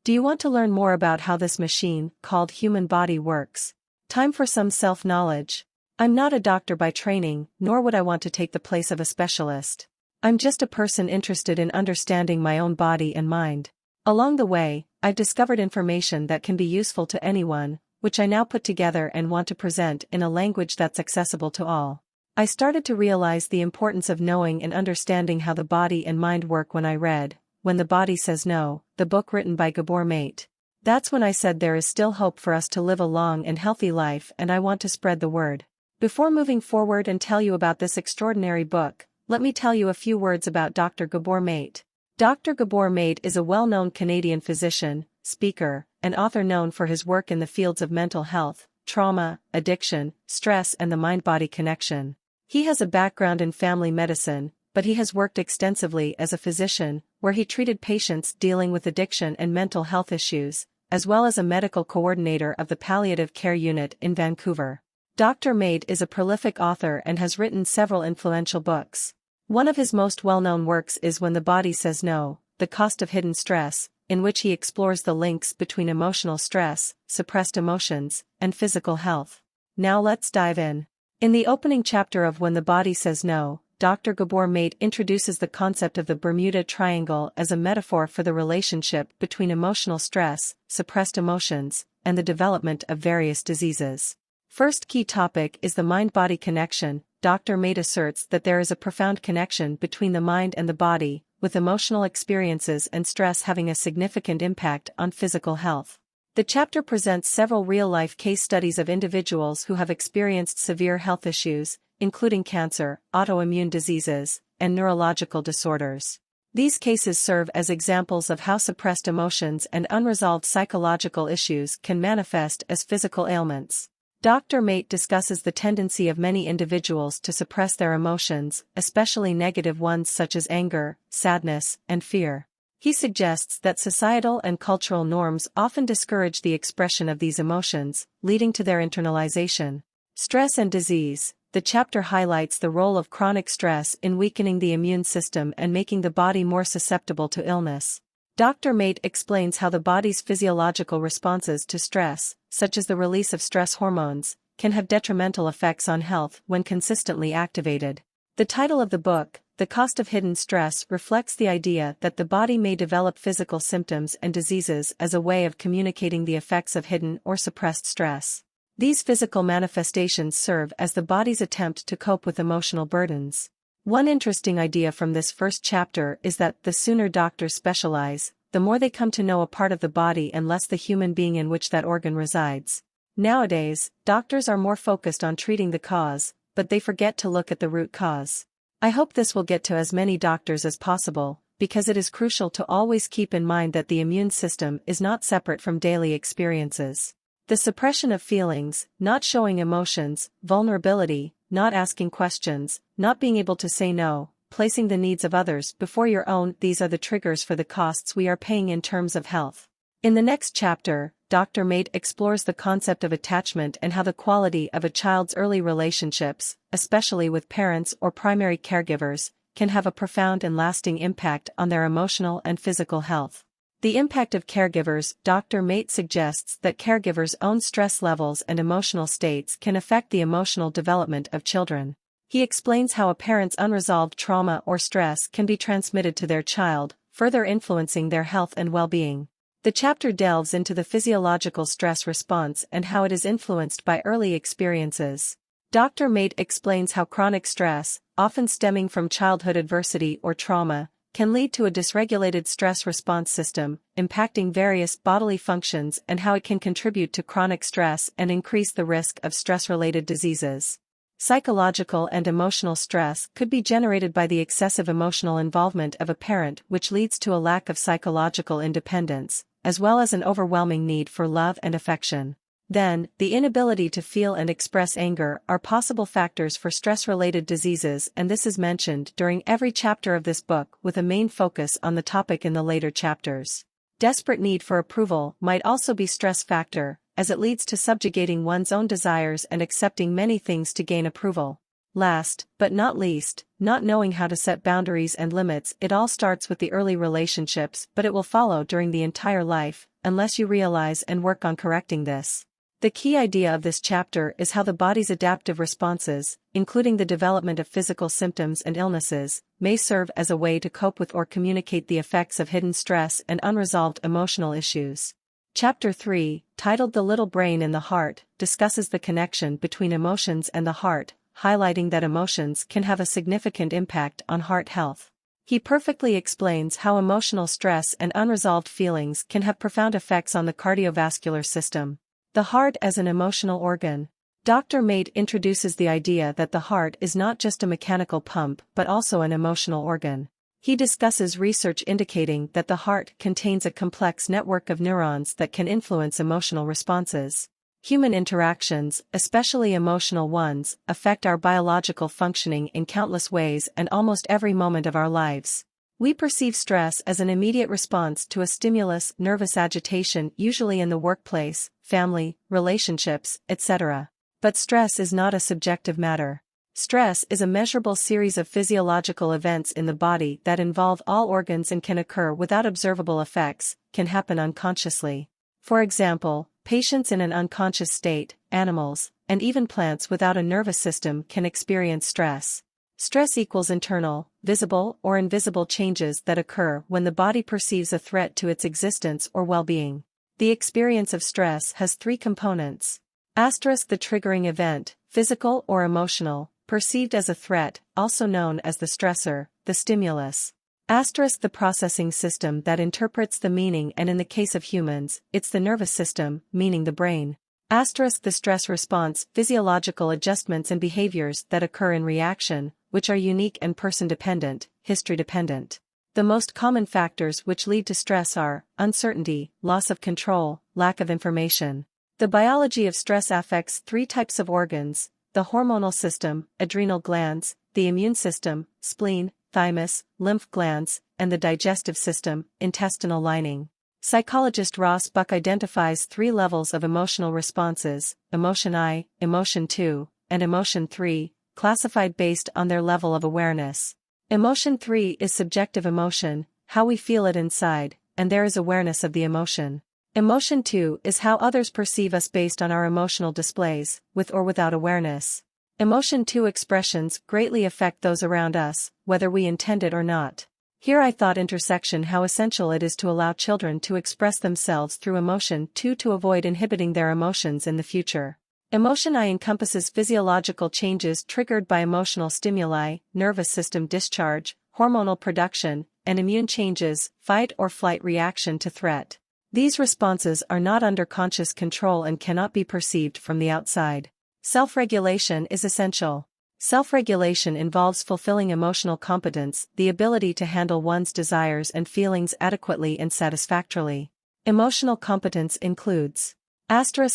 Do you want to learn more about how this machine, called human body, works? Time for some self-knowledge. I'm not a doctor by training, nor would I want to take the place of a specialist. I'm just a person interested in understanding my own body and mind. Along the way, I've discovered information that can be useful to anyone, which I now put together and want to present in a language that's accessible to all. I started to realize the importance of knowing and understanding how the body and mind work when I read When the Body Says No, the book written by Gabor Maté. That's when I said there is still hope for us to live a long and healthy life, and I want to spread the word. Before moving forward and tell you about this extraordinary book, let me tell you a few words about Dr. Gabor Maté. Dr. Gabor Maté is a well-known Canadian physician, speaker, and author known for his work in the fields of mental health, trauma, addiction, stress, and the mind-body connection. He has a background in family medicine, but he has worked extensively as a physician, where he treated patients dealing with addiction and mental health issues, as well as a medical coordinator of the palliative care unit in Vancouver. Dr. Maté is a prolific author and has written several influential books. One of his most well-known works is When the Body Says No, The Cost of Hidden Stress, in which he explores the links between emotional stress, suppressed emotions, and physical health. Now let's dive in. In the opening chapter of When the Body Says No, Dr. Gabor Maté introduces the concept of the Bermuda Triangle as a metaphor for the relationship between emotional stress, suppressed emotions, and the development of various diseases. First key topic is the mind-body connection. Dr. Maté asserts that there is a profound connection between the mind and the body, with emotional experiences and stress having a significant impact on physical health. The chapter presents several real-life case studies of individuals who have experienced severe health issues, including cancer, autoimmune diseases, and neurological disorders. These cases serve as examples of how suppressed emotions and unresolved psychological issues can manifest as physical ailments. Dr. Maté discusses the tendency of many individuals to suppress their emotions, especially negative ones such as anger, sadness, and fear. He suggests that societal and cultural norms often discourage the expression of these emotions, leading to their internalization. Stress and disease. The chapter highlights the role of chronic stress in weakening the immune system and making the body more susceptible to illness. Dr. Maté explains how the body's physiological responses to stress, such as the release of stress hormones, can have detrimental effects on health when consistently activated. The title of the book, The Cost of Hidden Stress, reflects the idea that the body may develop physical symptoms and diseases as a way of communicating the effects of hidden or suppressed stress. These physical manifestations serve as the body's attempt to cope with emotional burdens. One interesting idea from this first chapter is that the sooner doctors specialize, the more they come to know a part of the body and less the human being in which that organ resides. Nowadays, doctors are more focused on treating the cause, but they forget to look at the root cause. I hope this will get to as many doctors as possible, because it is crucial to always keep in mind that the immune system is not separate from daily experiences. The suppression of feelings, not showing emotions, vulnerability, not asking questions, not being able to say no, placing the needs of others before your own, these are the triggers for the costs we are paying in terms of health. In the next chapter, Dr. Maté explores the concept of attachment and how the quality of a child's early relationships, especially with parents or primary caregivers, can have a profound and lasting impact on their emotional and physical health. The impact of caregivers. Dr. Maté suggests that caregivers' own stress levels and emotional states can affect the emotional development of children. He explains how a parent's unresolved trauma or stress can be transmitted to their child, further influencing their health and well-being. The chapter delves into the physiological stress response and how it is influenced by early experiences. Dr. Maté explains how chronic stress, often stemming from childhood adversity or trauma, can lead to a dysregulated stress response system, impacting various bodily functions, and how it can contribute to chronic stress and increase the risk of stress-related diseases. Psychological and emotional stress could be generated by the excessive emotional involvement of a parent, which leads to a lack of psychological independence, as well as an overwhelming need for love and affection. Then, the inability to feel and express anger are possible factors for stress-related diseases, and this is mentioned during every chapter of this book with a main focus on the topic in the later chapters. Desperate need for approval might also be stress factor, as it leads to subjugating one's own desires and accepting many things to gain approval. Last, but not least, not knowing how to set boundaries and limits. It all starts with the early relationships, but it will follow during the entire life. unless you realize and work on correcting this. The key idea of this chapter is how the body's adaptive responses, including the development of physical symptoms and illnesses, may serve as a way to cope with or communicate the effects of hidden stress and unresolved emotional issues. Chapter 3, titled The Little Brain in the Heart, discusses the connection between emotions and the heart, highlighting that emotions can have a significant impact on heart health. He perfectly explains how emotional stress and unresolved feelings can have profound effects on the cardiovascular system. The heart as an emotional organ. Dr. Maté introduces the idea that the heart is not just a mechanical pump but also an emotional organ. He discusses research indicating that the heart contains a complex network of neurons that can influence emotional responses. Human interactions, especially emotional ones, affect our biological functioning in countless ways and almost every moment of our lives. We perceive stress as an immediate response to a stimulus, nervous agitation, usually in the workplace, family, relationships, etc. But stress is not a subjective matter. Stress is a measurable series of physiological events in the body that involve all organs and can occur without observable effects, can happen unconsciously. For example, patients in an unconscious state, animals, and even plants without a nervous system can experience stress. Stress equals internal, visible or invisible changes that occur when the body perceives a threat to its existence or well-being. The experience of stress has three components. * The triggering event, physical or emotional, perceived as a threat, also known as the stressor, the stimulus. * The processing system that interprets the meaning, and in the case of humans, it's the nervous system, meaning the brain. The stress response, physiological adjustments and behaviors that occur in reaction, which are unique and person-dependent, history-dependent. The most common factors which lead to stress are uncertainty, loss of control, lack of information. The biology of stress affects three types of organs: the hormonal system, adrenal glands, the immune system, spleen, thymus, lymph glands, and the digestive system, intestinal lining. Psychologist Ross Buck identifies three levels of emotional responses: emotion I, emotion II, and emotion III, classified based on their level of awareness. Emotion 3 is subjective emotion, how we feel it inside, and there is awareness of the emotion. Emotion 2 is how others perceive us based on our emotional displays, with or without awareness. Emotion 2 expressions greatly affect those around us, whether we intend it or not. Here I thought intersection how essential it is to allow children to express themselves through emotion 2 to avoid inhibiting their emotions in the future. Emotion I encompasses physiological changes triggered by emotional stimuli, nervous system discharge, hormonal production, and immune changes, fight or flight reaction to threat. These responses are not under conscious control and cannot be perceived from the outside. Self-regulation is essential. Self-regulation involves fulfilling emotional competence, the ability to handle one's desires and feelings adequately and satisfactorily. Emotional competence includes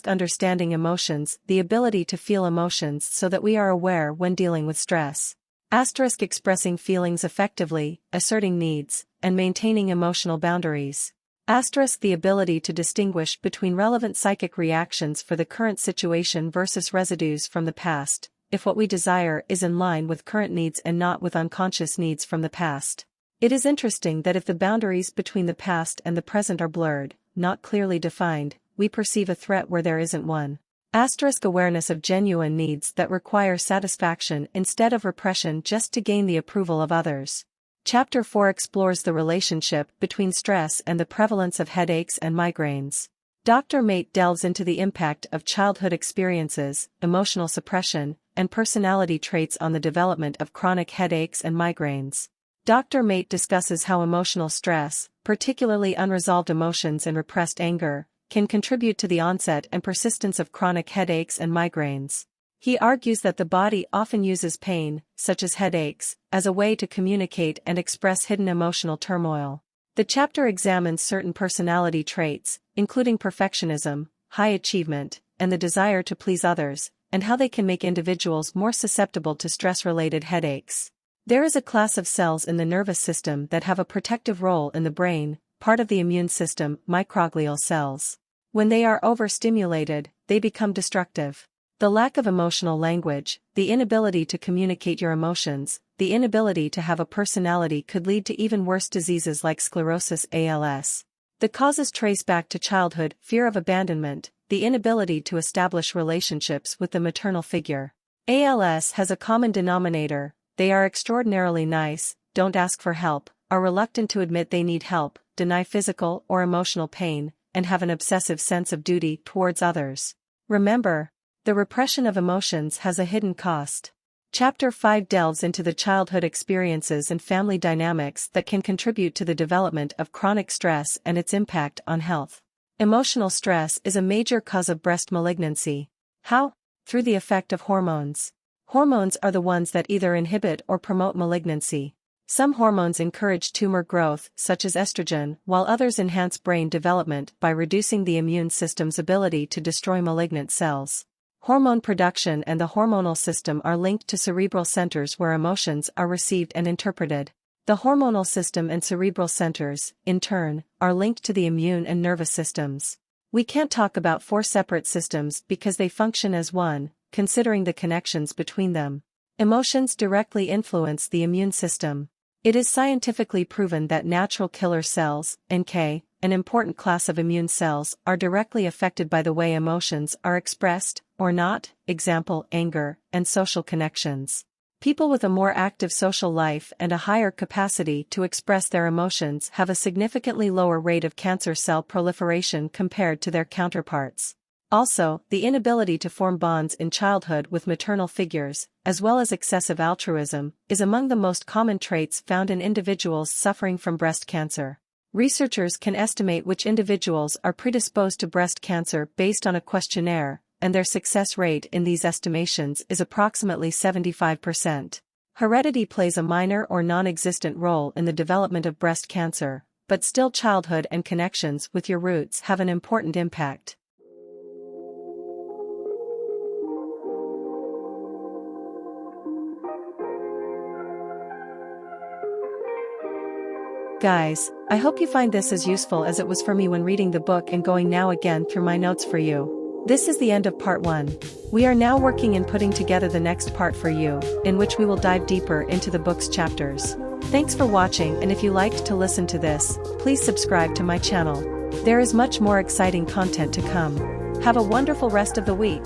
understanding emotions, the ability to feel emotions so that we are aware when dealing with stress. Expressing feelings effectively, asserting needs, and maintaining emotional boundaries. The ability to distinguish between relevant psychic reactions for the current situation versus residues from the past, if what we desire is in line with current needs and not with unconscious needs from the past. It is interesting that if the boundaries between the past and the present are blurred, not clearly defined, we perceive a threat where there isn't one. Awareness of genuine needs that require satisfaction instead of repression just to gain the approval of others. Chapter 4 explores the relationship between stress and the prevalence of headaches and migraines. Dr. Maté delves into the impact of childhood experiences, emotional suppression, and personality traits on the development of chronic headaches and migraines. Dr. Maté discusses how emotional stress, particularly unresolved emotions and repressed anger, can contribute to the onset and persistence of chronic headaches and migraines. He argues that the body often uses pain, such as headaches, as a way to communicate and express hidden emotional turmoil. The chapter examines certain personality traits, including perfectionism, high achievement, and the desire to please others, and how they can make individuals more susceptible to stress-related headaches. There is a class of cells in the nervous system that have a protective role in the brain, part of the immune system, microglial cells. When they are overstimulated, they become destructive. The lack of emotional language, the inability to communicate your emotions, the inability to have a personality could lead to even worse diseases like sclerosis (ALS). The causes trace back to childhood: fear of abandonment, the inability to establish relationships with the maternal figure. ALS has a common denominator: they are extraordinarily nice, don't ask for help, are reluctant to admit they need help, deny physical or emotional pain, and have an obsessive sense of duty towards others. Remember, the repression of emotions has a hidden cost. Chapter 5 delves into the childhood experiences and family dynamics that can contribute to the development of chronic stress and its impact on health. Emotional stress is a major cause of breast malignancy. How? Through the effect of hormones. Hormones are the ones that either inhibit or promote malignancy. Some hormones encourage tumor growth, such as estrogen, while others enhance brain development by reducing the immune system's ability to destroy malignant cells. Hormone production and the hormonal system are linked to cerebral centers where emotions are received and interpreted. The hormonal system and cerebral centers, in turn, are linked to the immune and nervous systems. We can't talk about 4 separate systems because they function as one, considering the connections between them. Emotions directly influence the immune system. It is scientifically proven that natural killer cells, NK, an important class of immune cells, are directly affected by the way emotions are expressed, or not, example, anger, and social connections. People with a more active social life and a higher capacity to express their emotions have a significantly lower rate of cancer cell proliferation compared to their counterparts. Also, the inability to form bonds in childhood with maternal figures, as well as excessive altruism, is among the most common traits found in individuals suffering from breast cancer. Researchers can estimate which individuals are predisposed to breast cancer based on a questionnaire, and their success rate in these estimations is approximately 75%. Heredity plays a minor or non-existent role in the development of breast cancer, but still childhood and connections with your roots have an important impact. Guys, I hope you find this as useful as it was for me when reading the book and going now again through my notes for you. This is the end of part 1. We are now working in putting together the next part for you, in which we will dive deeper into the book's chapters. Thanks for watching, and if you liked to listen to this, please subscribe to my channel. There is much more exciting content to come. Have a wonderful rest of the week.